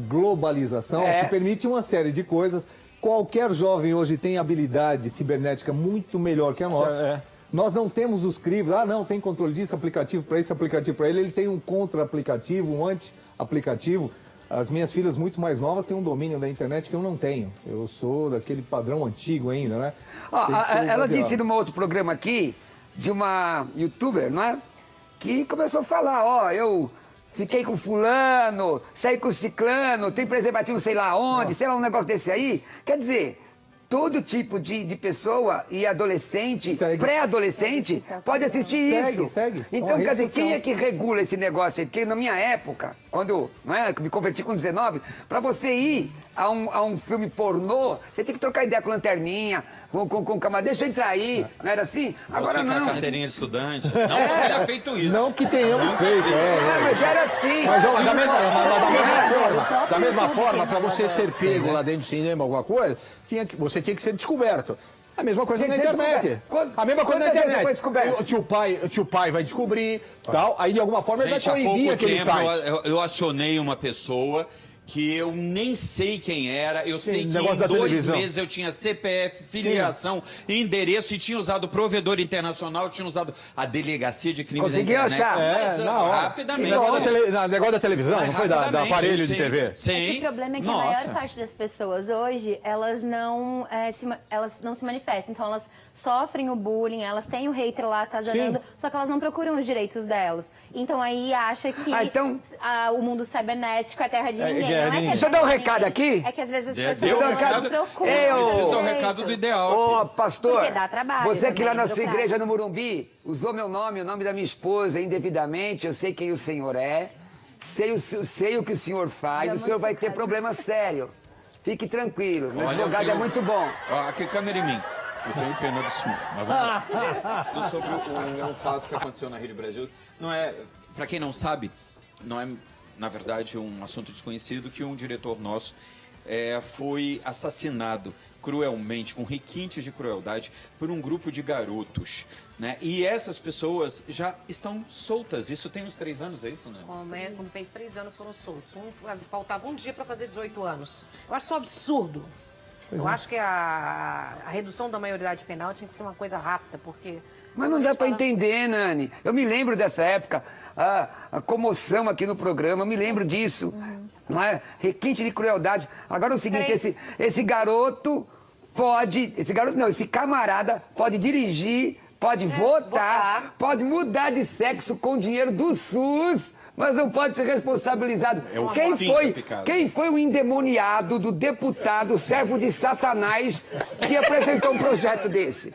globalização, que permite uma série de coisas. Qualquer jovem hoje tem habilidade cibernética muito melhor que a nossa. Nós não temos os crivos, não, tem controle disso, aplicativo para isso, aplicativo para ele tem um contra-aplicativo, um anti-aplicativo. As minhas filhas muito mais novas têm um domínio da internet que eu não tenho. Eu sou daquele padrão antigo ainda, né? Ela disse num outro programa aqui, de uma youtuber, não é? Que começou a falar, eu fiquei com fulano, saí com ciclano, tem preservativo sei lá onde, sei lá, um negócio desse aí. Quer dizer... Todo tipo de pessoa e adolescente, pré-adolescente, pode assistir isso. Segue. Então, quer dizer, quem é que regula esse negócio aí? Porque na minha época, quando eu me converti com 19, para você ir a um filme pornô, você tem que trocar ideia com lanterninha, com o camarada, deixa eu entrar aí, não era assim? Agora não. Com a carteirinha de estudante. Não que tenha feito isso. Não que tenhamos feito. Mas era assim. Mas da mesma forma, para você ser pego lá dentro do cinema, alguma coisa, você tinha que ser descoberto. A mesma coisa na internet. A mesma coisa na internet. O tio pai vai descobrir, tal, aí de alguma forma ele vai proibir aquele site. Eu acionei uma pessoa que eu nem sei quem era, eu sei que em 2 meses eu tinha CPF, filiação, endereço e tinha usado o provedor internacional, tinha usado a delegacia de crimes da internet. Rapidamente. Negócio da televisão, não foi da aparelho de TV? Sim. O problema é que a maior parte das pessoas hoje, elas não se manifestam, então elas sofrem o bullying, elas têm o hater lá atazanando, só que elas não procuram os direitos delas. Então aí acha que o mundo cibernético é terra de ninguém. Deixa eu dar um recado aqui. É que às vezes as pessoas não procuram. Preciso dar um recado do ideal aqui. Pastor, porque dá trabalho, você que lá na sua igreja no Morumbi usou meu nome, o nome da minha esposa indevidamente, eu sei quem o senhor é, sei o que o senhor faz, o senhor vai ter problema sério. Fique tranquilo, meu advogado é muito bom. Aqui, câmera em mim. Eu tenho pena do senhor. Mas sobre o fato que aconteceu na Rede Brasil, não é, para quem não sabe, não é, na verdade, um assunto desconhecido que um diretor nosso foi assassinado cruelmente, com requintes de crueldade, por um grupo de garotos, né? E essas pessoas já estão soltas. Isso tem uns 3 anos, é isso, né? Quando fez 3 anos foram soltos. Faltava um dia para fazer 18 anos. Eu acho isso um absurdo. Eu acho que a redução da maioridade penal tinha que ser uma coisa rápida, porque... Mas não dá para entender, Nani. Eu me lembro dessa época, a comoção aqui no programa, eu me lembro disso. Não é? Requinte de crueldade. Agora é o seguinte, esse garoto pode... Esse camarada pode dirigir, pode votar, pode mudar de sexo com dinheiro do SUS... Mas não pode ser responsabilizado. Quem foi o endemoniado do deputado, servo de Satanás, que apresentou um projeto desse?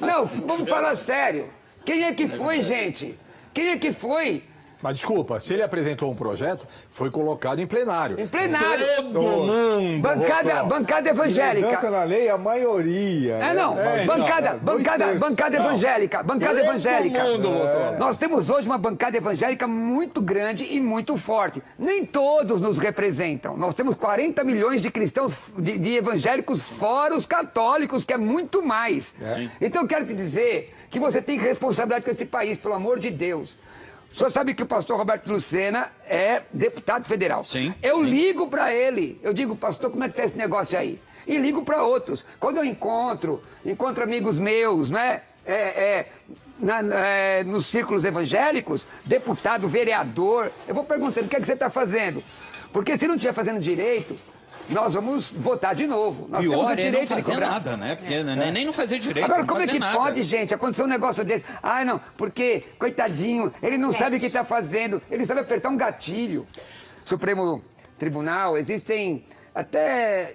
Não, vamos falar sério. Quem é que foi, gente? Quem é que foi? Mas desculpa, se ele apresentou um projeto, foi colocado em plenário. Em plenário. Todo mundo. Bancada evangélica. Mudança na lei, a maioria. Bancada evangélica. Bancada evangélica. Nós temos hoje uma bancada evangélica muito grande e muito forte. Nem todos nos representam. Nós temos 40 milhões de cristãos, de evangélicos, fora os católicos, que é muito mais. Então eu quero te dizer que você tem responsabilidade com esse país, pelo amor de Deus. O senhor sabe que o pastor Roberto Lucena é deputado federal. Eu ligo para ele, eu digo, pastor, como é que tá esse negócio aí? E ligo para outros. Quando eu encontro amigos meus, né? Nos círculos evangélicos, deputado, vereador, eu vou perguntando, o que é que você está fazendo? Porque se não estiver fazendo direito, nós vamos votar de novo. Nós temos o direito não fazer nada, né? Porque nem não fazer direito. Agora, não como é que nada. pode, gente, acontecer um negócio desse? Ah, não, porque, coitadinho, ele não sabe o que está fazendo, ele sabe apertar um gatilho. Supremo Tribunal, existem até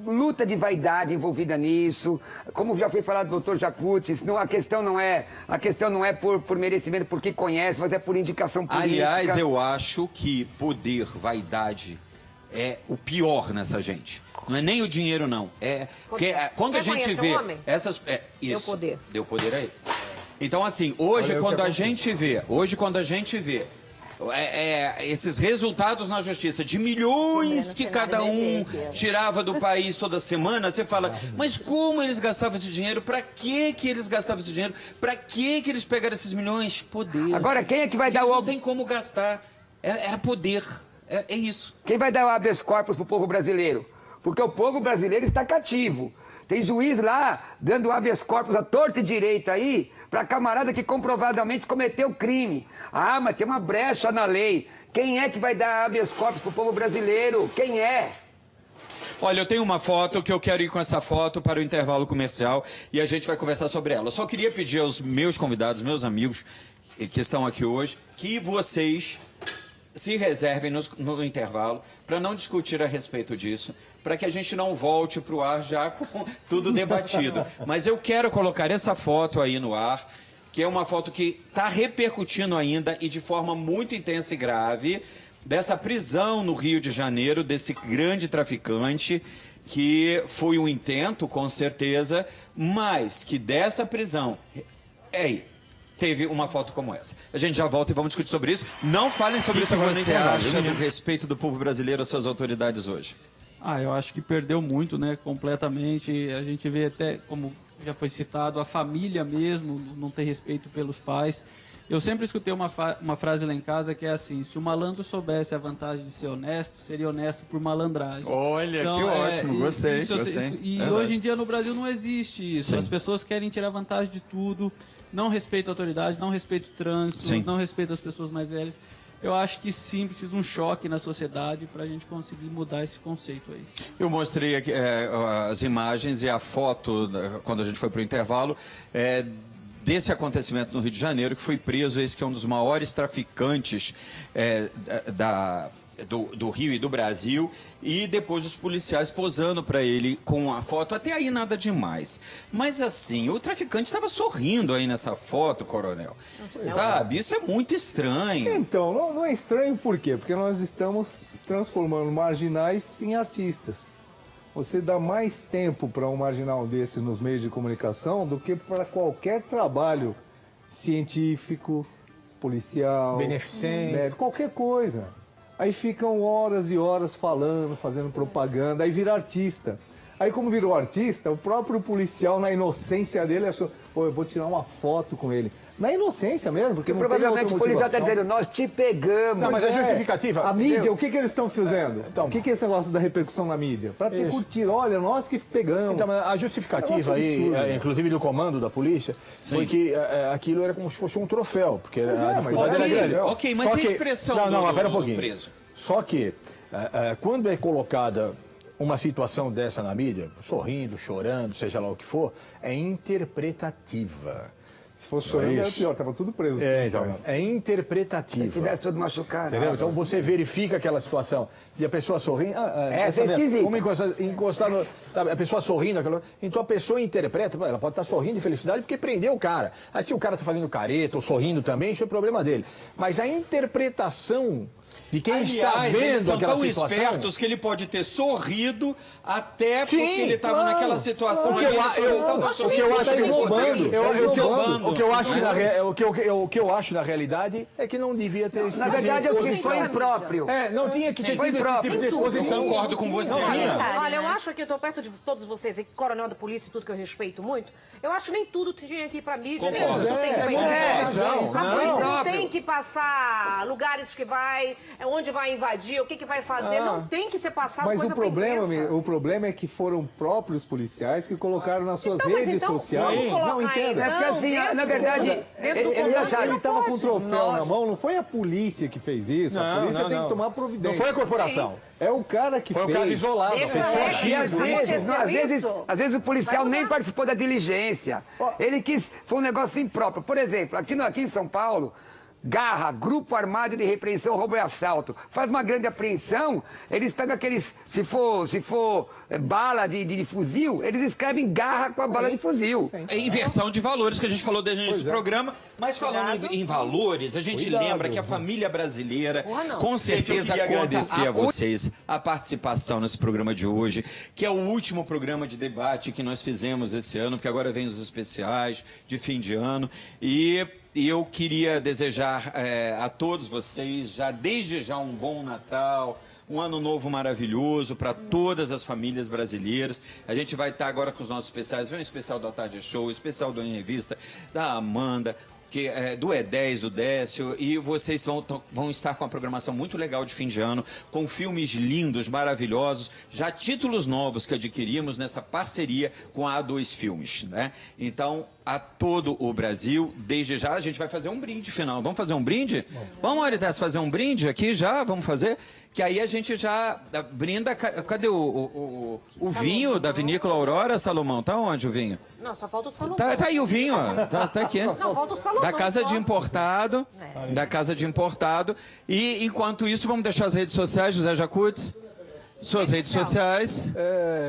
luta de vaidade envolvida nisso. Como já foi falado do doutor Jacutis, a questão não é por merecimento, porque conhece, mas é por indicação política. Aliás, eu acho que poder, vaidade, é o pior nessa gente. Não é nem o dinheiro, não. Quando a gente vê essas... Deu poder. Deu poder aí. Então, assim, hoje quando a gente vê esses resultados na justiça de milhões que cada um tirava do país toda semana, você fala, mas como eles gastavam esse dinheiro? Pra que eles gastavam esse dinheiro? Pra que eles pegaram esses milhões? Poder. Agora, quem é que vai dar o... Não tem como gastar. Era poder. É isso. Quem vai dar o habeas corpus pro povo brasileiro? Porque o povo brasileiro está cativo. Tem juiz lá dando habeas corpus à torta e direita aí para camarada que comprovadamente cometeu crime. Ah, mas tem uma brecha na lei. Quem é que vai dar habeas corpus pro povo brasileiro? Quem é? Olha, eu tenho uma foto que eu quero ir com essa foto para o intervalo comercial e a gente vai conversar sobre ela. Eu só queria pedir aos meus convidados, meus amigos que estão aqui hoje, que vocês se reservem no intervalo para não discutir a respeito disso, para que a gente não volte para o ar já com tudo debatido. Mas eu quero colocar essa foto aí no ar, que é uma foto que está repercutindo ainda e de forma muito intensa e grave, dessa prisão no Rio de Janeiro, desse grande traficante, que foi um intento, com certeza, mas que dessa prisão... teve uma foto como essa. A gente já volta e vamos discutir sobre isso. Não falem sobre isso agora no intervalo. O que você acha do respeito do povo brasileiro às suas autoridades hoje? Eu acho que perdeu muito, né? Completamente. A gente vê até, como já foi citado, a família mesmo não ter respeito pelos pais. Eu sempre escutei uma frase lá em casa que é assim: se o malandro soubesse a vantagem de ser honesto, seria honesto por malandragem. Olha, então, que ótimo, gostei. E hoje em dia no Brasil não existe isso. Sim. As pessoas querem tirar vantagem de tudo, não respeitam a autoridade, não respeitam o trânsito, sim, não respeitam as pessoas mais velhas. Eu acho que sim, precisa um choque na sociedade para a gente conseguir mudar esse conceito aí. Eu mostrei aqui, as imagens e a foto, quando a gente foi para o intervalo, desse acontecimento no Rio de Janeiro, que foi preso esse que é um dos maiores traficantes do Rio e do Brasil, e depois os policiais posando para ele com a foto. Até aí nada demais. Mas assim, o traficante estava sorrindo aí nessa foto, coronel. Sabe? Isso é muito estranho. Então, não é estranho por quê? Porque nós estamos transformando marginais em artistas. Você dá mais tempo para um marginal desse nos meios de comunicação do que para qualquer trabalho científico, policial, beneficente, médico, qualquer coisa. Aí ficam horas e horas falando, fazendo propaganda, aí vira artista. Aí como virou artista, o próprio policial, na inocência dele, achou, pô, eu vou tirar uma foto com ele. Na inocência mesmo, porque não tem outra motivação. Provavelmente o policial está dizendo, nós te pegamos. Não, mas é justificativa. A mídia, o que eles estão fazendo? Então, o que é esse negócio da repercussão na mídia? Para ter curtir, olha, nós que pegamos. Então, a justificativa aí, inclusive do comando da polícia, sim, foi que aquilo era como se fosse um troféu, porque a dificuldade era grande. Ok, mas e a expressão pera um pouquinho. Preso? Só que, quando é colocada uma situação dessa na mídia, sorrindo, chorando, seja lá o que for, é interpretativa. Se fosse chorando, era pior, tava tudo preso. Então, é interpretativo. Se tivesse todo machucado. Entendeu? Então você verifica aquela situação e a pessoa sorrindo. Essa é esquisita. Como encostar no, a pessoa sorrindo. Então a pessoa interpreta, ela pode estar sorrindo de felicidade porque prendeu o cara. Aí se o cara está fazendo careta ou sorrindo também, isso é problema dele. Mas a interpretação de quem está vendo eles são aquela tão situação... espertos que ele pode ter sorrido até porque ele estava naquela situação. O que eu acho na realidade é que não devia ter esse Na tipo de verdade, é o que exposição. foi impróprio. Não tinha que ter Foi tido esse próprio. tipo de exposição. Concordo com você. Olha, eu acho que eu tô perto de todos vocês, e coronel da polícia e tudo que eu respeito muito. Eu acho que nem tudo tinha que ir pra mídia, nem Concordo. tudo tem que ir pra internet. A polícia não Não. tem que passar lugares que vai, onde vai invadir, o que vai fazer. Não tem que ser passado Mas coisa o problema, pra imprensa. o problema é que foram próprios policiais que colocaram nas suas Então, mas redes então, sociais. vamos colocar Não, entenda. É porque assim, dentro- na verdade, dentro do ele comando, acharam... Ele estava com o pode. troféu na mão, não foi a polícia que fez isso. A polícia tem que tomar Não providência. foi a corporação. É o cara que Foi fez. um caso isolado. Deixa A pessoa ele. X. E às vezes, não, Aconteceu às vezes o policial Vai nem mudar. participou da diligência. Ele quis, foi um negócio impróprio. Por exemplo, aqui em São Paulo, Garra, Grupo Armado de Repreensão, Roubo e Assalto. Faz uma grande apreensão, eles pegam aqueles, se for bala de fuzil, eles escrevem Garra com a bala de fuzil. É inversão de valores que a gente falou desde o início do programa. Mas falando em valores, a gente lembra que a família brasileira, com certeza, eu queria agradecer a vocês a participação nesse programa de hoje, que é o último programa de debate que nós fizemos esse ano, porque agora vem os especiais de fim de ano. E eu queria desejar a todos vocês, desde já, um bom Natal, um ano novo maravilhoso para todas as famílias brasileiras. A gente vai estar agora com os nossos especiais. Vem o especial do Tarde Show, o especial do Em Revista, da Amanda, do E10, do Décio, e vocês vão estar com uma programação muito legal de fim de ano, com filmes lindos, maravilhosos, já títulos novos que adquirimos nessa parceria com a A2 Filmes, né? Então, a todo o Brasil, desde já, a gente vai fazer um brinde final. Vamos fazer um brinde? Vamos, Aritas, fazer um brinde aqui já? Vamos fazer? Que aí a gente já brinda... Cadê o vinho da Vinícola Aurora, Salomão? Tá onde o vinho? Não, só falta o Salomão. Tá aí o vinho, ó. Tá aqui. Não, falta o Salomão. Da casa só. de importado. Da casa de importado. E enquanto isso, vamos deixar as redes sociais, José Jacutes. Suas redes sociais.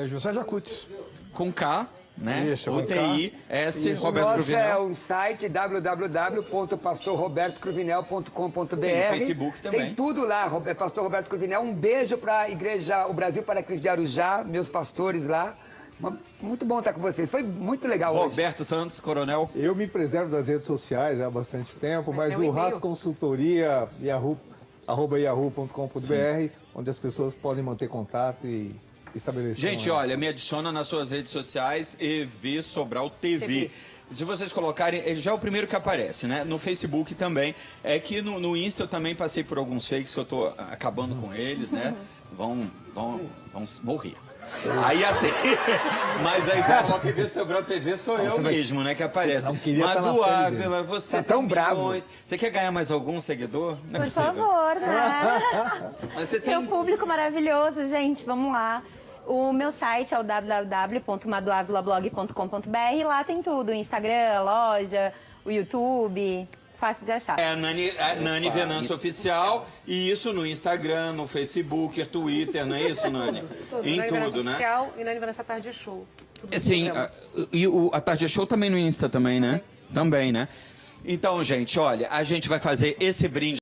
José Jacutes. Com K, né? Isso, com UTI-S, Roberto Nosso Cruvinel. é o site www.pastorrobertocruvinel.com.br. Tem Facebook também. Tem tudo lá, Pastor Roberto Cruvinel. Um beijo para a Igreja, o Brasil para Cristo de Arujá, meus pastores lá. Muito bom estar com vocês. Foi muito legal hoje. Roberto Santos, coronel. Eu me preservo das redes sociais já há bastante tempo, mas tem um o e-mail. RAS Consultoria, @yahoo.com.br, onde as pessoas podem manter contato e estabelecer. Gente, olha, me adiciona nas suas redes sociais, EV Sobral TV. Se vocês colocarem, ele já é o primeiro que aparece, né? No Facebook também. É que no Insta eu também passei por alguns fakes que eu tô acabando com eles, né? Vão morrer. Aí assim, mas aí você coloca EV Sobral TV, sou eu mesmo, né? Que aparece. Madu Ávila, você Tá tão tem bravo. milhões. Você quer ganhar mais algum seguidor? Não é Por possível. favor, né? Mas você Tem um tem... público maravilhoso, gente. Vamos lá. O meu site é o www.maduavilablog.com.br. Lá tem tudo: o Instagram, a loja, o YouTube. Fácil de achar. É a Nani Venâncio Oficial, e isso no Instagram, no Facebook, Twitter, não é isso, Nani? Tudo, Em na Liderança tudo, né? Oficial e na Liderança Tarde Show. Tudo Sim, no programa. e a Tarde Show também no Insta também, né? Também, né? Então, gente, olha, a gente vai fazer esse brinde